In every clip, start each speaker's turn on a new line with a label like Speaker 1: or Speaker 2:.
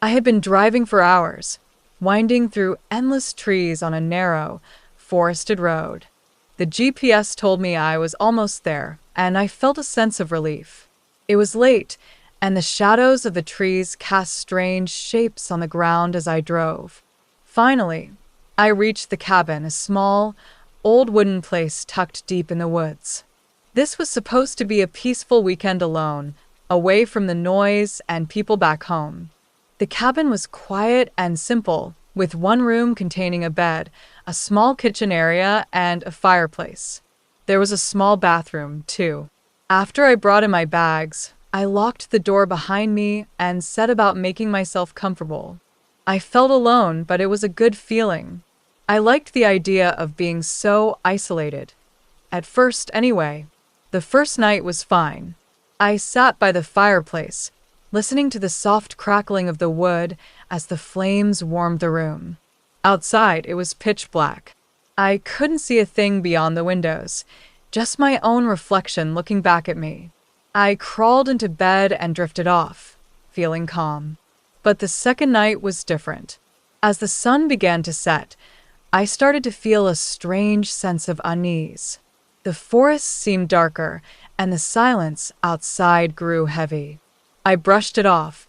Speaker 1: I had been driving for hours, winding through endless trees on a narrow, forested road. The GPS told me I was almost there, and I felt a sense of relief. It was late, and the shadows of the trees cast strange shapes on the ground as I drove. Finally, I reached the cabin, a small, old wooden place tucked deep in the woods. This was supposed to be a peaceful weekend alone, away from the noise and people back home. The cabin was quiet and simple, with one room containing a bed, a small kitchen area, and a fireplace. There was a small bathroom, too. After I brought in my bags, I locked the door behind me and set about making myself comfortable. I felt alone, but it was a good feeling. I liked the idea of being so isolated. At first, anyway. The first night was fine. I sat by the fireplace, listening to the soft crackling of the wood as the flames warmed the room. Outside, it was pitch black. I couldn't see a thing beyond the windows, just my own reflection looking back at me. I crawled into bed and drifted off, feeling calm. But the second night was different. As the sun began to set, I started to feel a strange sense of unease. The forest seemed darker, and the silence outside grew heavy. I brushed it off,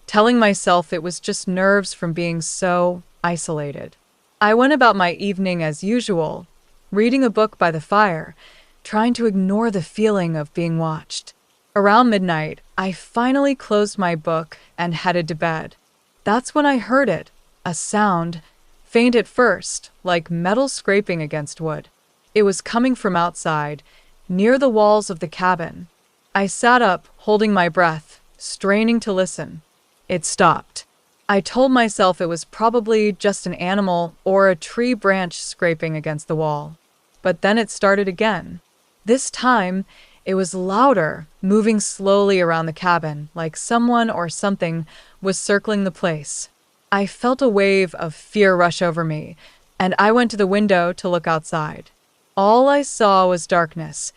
Speaker 1: telling myself it was just nerves from being so isolated. I went about my evening as usual, reading a book by the fire, trying to ignore the feeling of being watched. Around midnight, I finally closed my book and headed to bed. That's when I heard it, a sound, faint at first, like metal scraping against wood. It was coming from outside, near the walls of the cabin. I sat up, holding my breath, straining to listen. It stopped. I told myself it was probably just an animal or a tree branch scraping against the wall. But then it started again. This time, it was louder, moving slowly around the cabin, like someone or something was circling the place. I felt a wave of fear rush over me, and I went to the window to look outside. All I saw was darkness.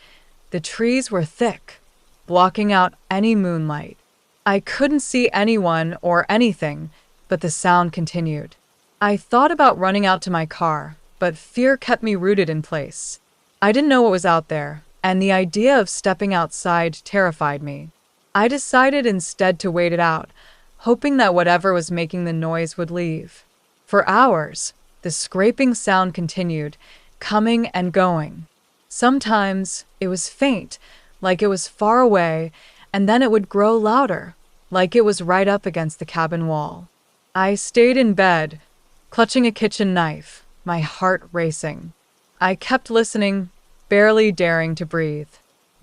Speaker 1: The trees were thick, blocking out any moonlight. I couldn't see anyone or anything, but the sound continued. I thought about running out to my car, but fear kept me rooted in place. I didn't know what was out there, and the idea of stepping outside terrified me. I decided instead to wait it out, hoping that whatever was making the noise would leave. For hours, the scraping sound continued, coming and going. Sometimes it was faint, like it was far away, and then it would grow louder, like it was right up against the cabin wall. I stayed in bed, clutching a kitchen knife, my heart racing. I kept listening, barely daring to breathe.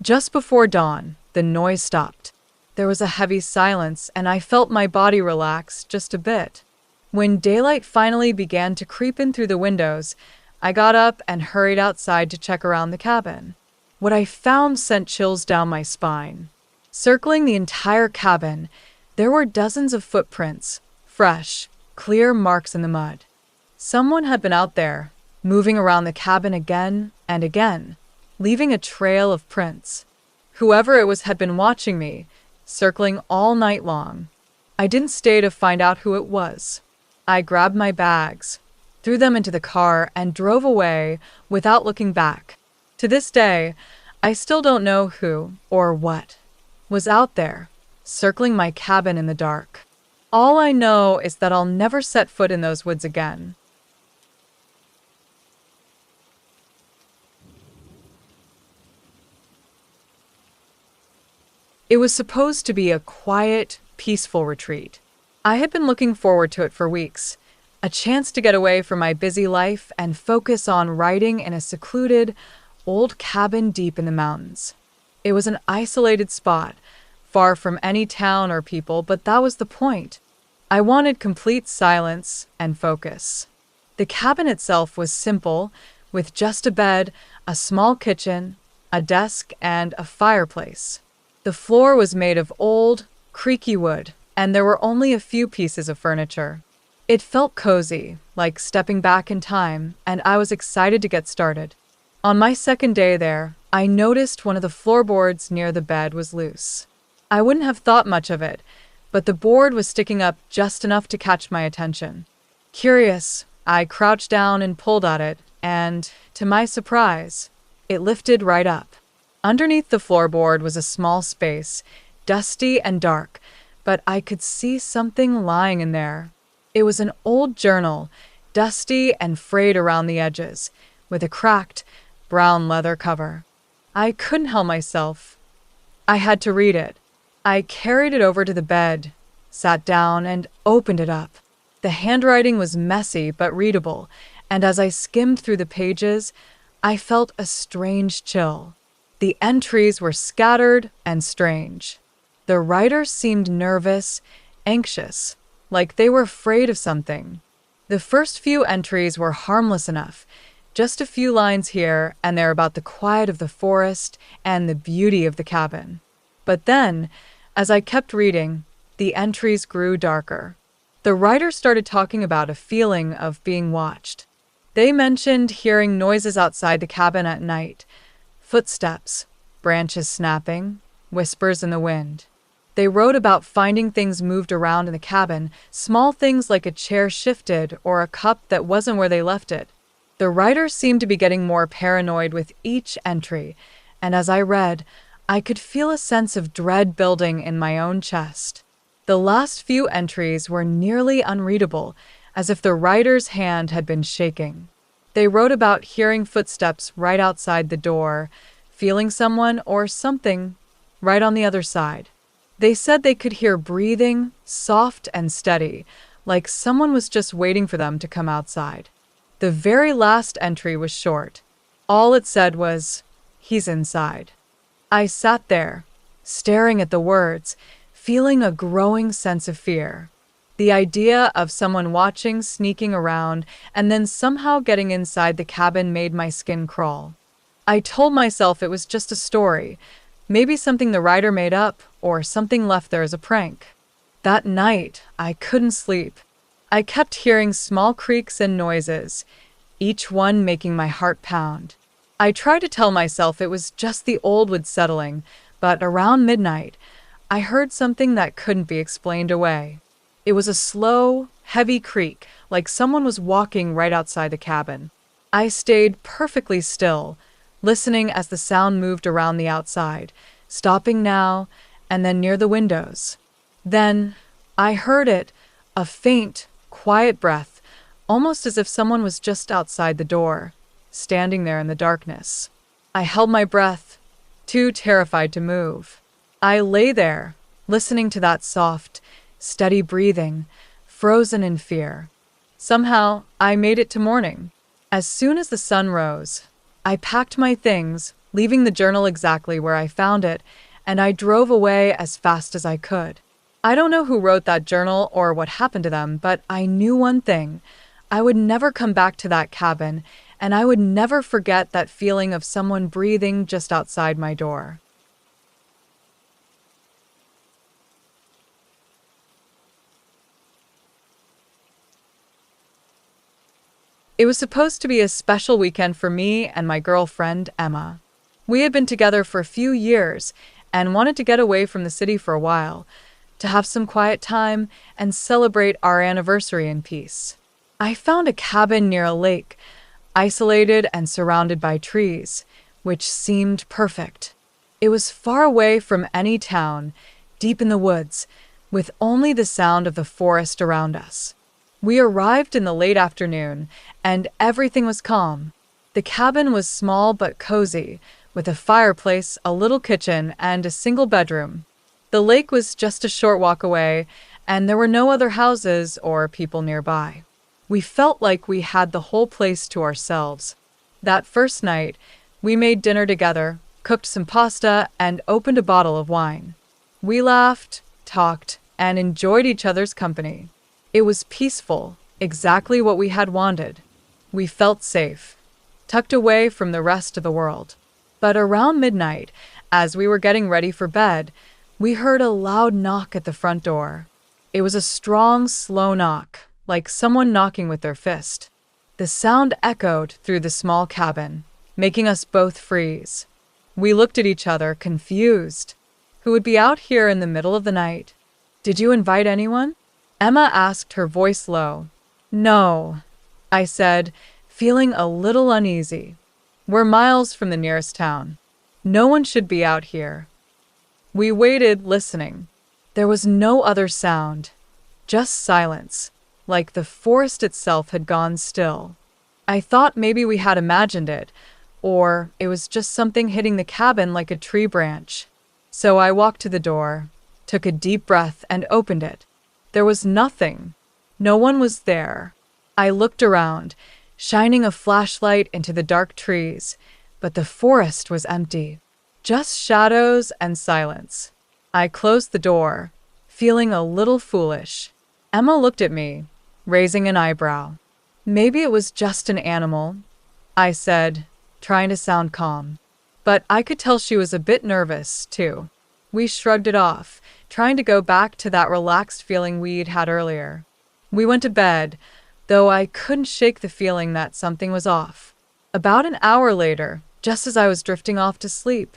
Speaker 1: Just before dawn, the noise stopped. There was a heavy silence, and I felt my body relax just a bit. When daylight finally began to creep in through the windows, I got up and hurried outside to check around the cabin. What I found sent chills down my spine. Circling the entire cabin, there were dozens of footprints, fresh, clear marks in the mud. Someone had been out there, moving around the cabin again and again, leaving a trail of prints. Whoever it was had been watching me, circling all night long. I didn't stay to find out who it was. I grabbed my bags, threw them into the car, and drove away without looking back. To this day, I still don't know who or what was out there, circling my cabin in the dark. All I know is that I'll never set foot in those woods again. It was supposed to be a quiet, peaceful retreat. I had been looking forward to it for weeks, a chance to get away from my busy life and focus on writing in a secluded, old cabin deep in the mountains. It was an isolated spot, far from any town or people, but that was the point. I wanted complete silence and focus. The cabin itself was simple, with just a bed, a small kitchen, a desk, and a fireplace. The floor was made of old, creaky wood, and there were only a few pieces of furniture. It felt cozy, like stepping back in time, and I was excited to get started. On my second day there, I noticed one of the floorboards near the bed was loose. I wouldn't have thought much of it, but the board was sticking up just enough to catch my attention. Curious, I crouched down and pulled at it, and, to my surprise, it lifted right up. Underneath the floorboard was a small space, dusty and dark, but I could see something lying in there. It was an old journal, dusty and frayed around the edges, with a cracked, brown leather cover. I couldn't help myself. I had to read it. I carried it over to the bed, sat down, and opened it up. The handwriting was messy but readable, and as I skimmed through the pages, I felt a strange chill. The entries were scattered and strange. The writers seemed nervous, anxious, like they were afraid of something. The first few entries were harmless enough, just a few lines here and there about the quiet of the forest and the beauty of the cabin. But then, as I kept reading, the entries grew darker. The writer started talking about a feeling of being watched. They mentioned hearing noises outside the cabin at night, footsteps, branches snapping, whispers in the wind. They wrote about finding things moved around in the cabin, small things like a chair shifted or a cup that wasn't where they left it. The writer seemed to be getting more paranoid with each entry, and as I read, I could feel a sense of dread building in my own chest. The last few entries were nearly unreadable, as if the writer's hand had been shaking. They wrote about hearing footsteps right outside the door, feeling someone or something right on the other side. They said they could hear breathing, soft and steady, like someone was just waiting for them to come outside. The very last entry was short. All it said was, "He's inside." I sat there, staring at the words, feeling a growing sense of fear. The idea of someone watching, sneaking around, and then somehow getting inside the cabin made my skin crawl. I told myself it was just a story, maybe something the writer made up, or something left there as a prank. That night, I couldn't sleep. I kept hearing small creaks and noises, each one making my heart pound. I tried to tell myself it was just the old wood settling, but around midnight, I heard something that couldn't be explained away. It was a slow, heavy creak, like someone was walking right outside the cabin. I stayed perfectly still, listening as the sound moved around the outside, stopping now and then near the windows. Then I heard it, a faint, quiet breath, almost as if someone was just outside the door, standing there in the darkness. I held my breath, too terrified to move. I lay there, listening to that soft, steady breathing, frozen in fear. Somehow, I made it to morning. As soon as the sun rose, I packed my things, leaving the journal exactly where I found it, and I drove away as fast as I could. I don't know who wrote that journal or what happened to them, but I knew one thing. I would never come back to that cabin, and I would never forget that feeling of someone breathing just outside my door. It was supposed to be a special weekend for me and my girlfriend, Emma. We had been together for a few years and wanted to get away from the city for a while, to have some quiet time and celebrate our anniversary in peace. I found a cabin near a lake, isolated and surrounded by trees, which seemed perfect. It was far away from any town, deep in the woods, with only the sound of the forest around us. We arrived in the late afternoon, and everything was calm. The cabin was small but cozy, with a fireplace, a little kitchen, and a single bedroom. The lake was just a short walk away, and there were no other houses or people nearby. We felt like we had the whole place to ourselves. That first night, we made dinner together, cooked some pasta, and opened a bottle of wine. We laughed, talked, and enjoyed each other's company. It was peaceful, exactly what we had wanted. We felt safe, tucked away from the rest of the world. But around midnight, as we were getting ready for bed, we heard a loud knock at the front door. It was a strong, slow knock, like someone knocking with their fist. The sound echoed through the small cabin, making us both freeze. We looked at each other, confused. Who would be out here in the middle of the night? Did you invite anyone? Emma asked, her voice low. No, I said, feeling a little uneasy. We're miles from the nearest town. No one should be out here. We waited, listening. There was no other sound, just silence, like the forest itself had gone still. I thought maybe we had imagined it, or it was just something hitting the cabin like a tree branch. So I walked to the door, took a deep breath, and opened it. There was nothing. No one was there. I looked around, shining a flashlight into the dark trees, but the forest was empty. Just shadows and silence. I closed the door, feeling a little foolish. Emma looked at me, raising an eyebrow. Maybe it was just an animal, I said, trying to sound calm. But I could tell she was a bit nervous, too. We shrugged it off, trying to go back to that relaxed feeling we'd had earlier. We went to bed, though I couldn't shake the feeling that something was off. About an hour later, just as I was drifting off to sleep,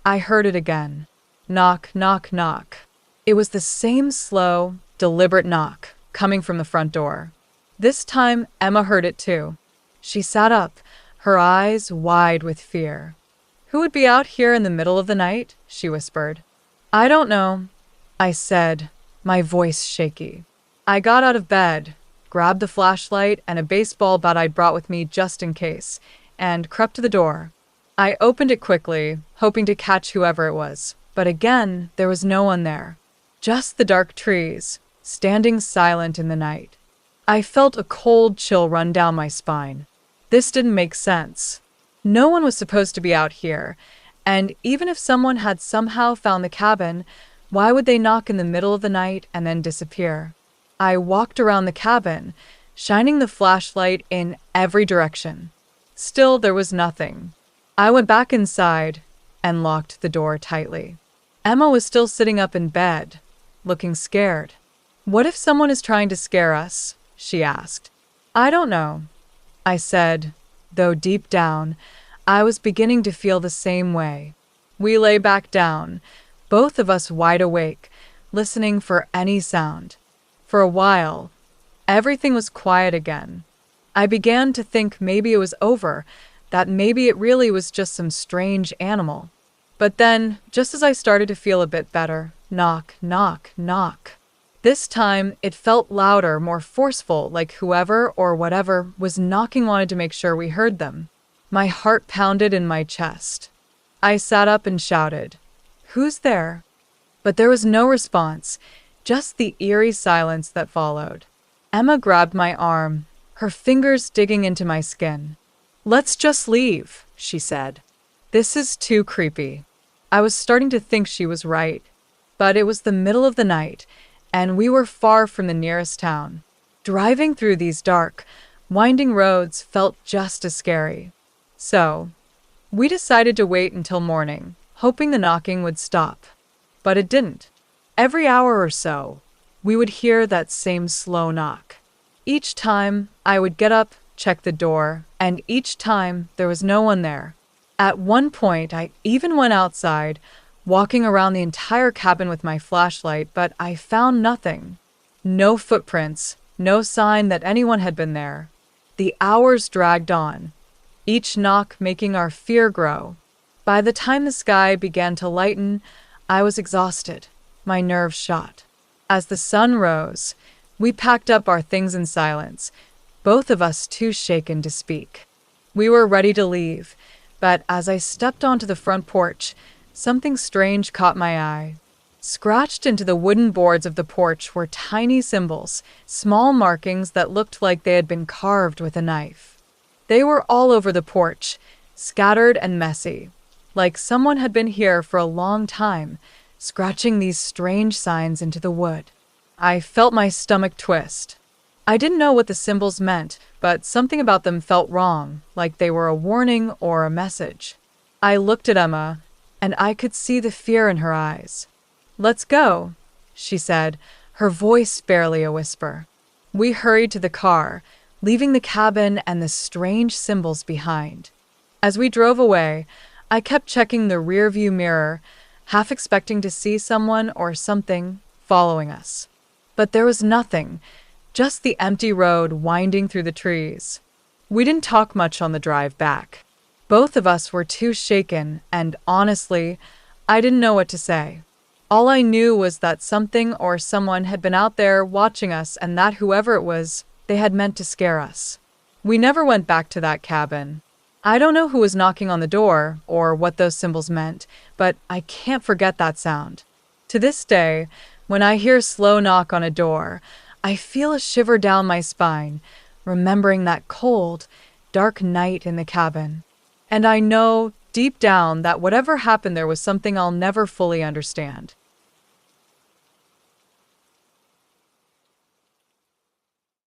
Speaker 1: I heard it again. Knock, knock, knock. It was the same slow, deliberate knock, coming from the front door. This time, Emma heard it too. She sat up, her eyes wide with fear. Who would be out here in the middle of the night? She whispered. I don't know, I said, my voice shaky. I got out of bed, grabbed the flashlight and a baseball bat I'd brought with me just in case, and crept to the door. I opened it quickly, hoping to catch whoever it was, but again, there was no one there. Just the dark trees, standing silent in the night. I felt a cold chill run down my spine. This didn't make sense. No one was supposed to be out here, and even if someone had somehow found the cabin, why would they knock in the middle of the night and then disappear? I walked around the cabin, shining the flashlight in every direction. Still, there was nothing. I went back inside and locked the door tightly. Emma was still sitting up in bed, looking scared. What if someone is trying to scare us? She asked. I don't know, I said, though deep down, I was beginning to feel the same way. We lay back down, both of us wide awake, listening for any sound. For a while, everything was quiet again. I began to think maybe it was over, that maybe it really was just some strange animal. But then, just as I started to feel a bit better, knock, knock, knock. This time, it felt louder, more forceful, like whoever or whatever was knocking wanted to make sure we heard them. My heart pounded in my chest. I sat up and shouted, "Who's there?" But there was no response, just the eerie silence that followed. Emma grabbed my arm, her fingers digging into my skin. "Let's just leave," she said. "This is too creepy." I was starting to think she was right, but it was the middle of the night, and we were far from the nearest town. Driving through these dark, winding roads felt just as scary. So, we decided to wait until morning, hoping the knocking would stop. But it didn't. Every hour or so, we would hear that same slow knock. Each time, I would get up, check the door, and each time, there was no one there. At one point, I even went outside, walking around the entire cabin with my flashlight, but I found nothing. No footprints, no sign that anyone had been there. The hours dragged on, each knock making our fear grow. By the time the sky began to lighten, I was exhausted, my nerves shot. As the sun rose, we packed up our things in silence, both of us too shaken to speak. We were ready to leave, but as I stepped onto the front porch, something strange caught my eye. Scratched into the wooden boards of the porch were tiny symbols, small markings that looked like they had been carved with a knife. They were all over the porch, scattered and messy, like someone had been here for a long time, scratching these strange signs into the wood. I felt my stomach twist. I didn't know what the symbols meant, but something about them felt wrong, like they were a warning or a message. I looked at Emma, and I could see the fear in her eyes. "Let's go," she said, her voice barely a whisper. We hurried to the car, leaving the cabin and the strange symbols behind. As we drove away, I kept checking the rearview mirror, half expecting to see someone or something following us. But there was nothing, just the empty road winding through the trees. We didn't talk much on the drive back. Both of us were too shaken, and honestly, I didn't know what to say. All I knew was that something or someone had been out there watching us, and that whoever it was, they had meant to scare us. We never went back to that cabin. I don't know who was knocking on the door or what those symbols meant, but I can't forget that sound. To this day, when I hear a slow knock on a door, I feel a shiver down my spine, remembering that cold, dark night in the cabin. And I know, deep down, that whatever happened there was something I'll never fully understand.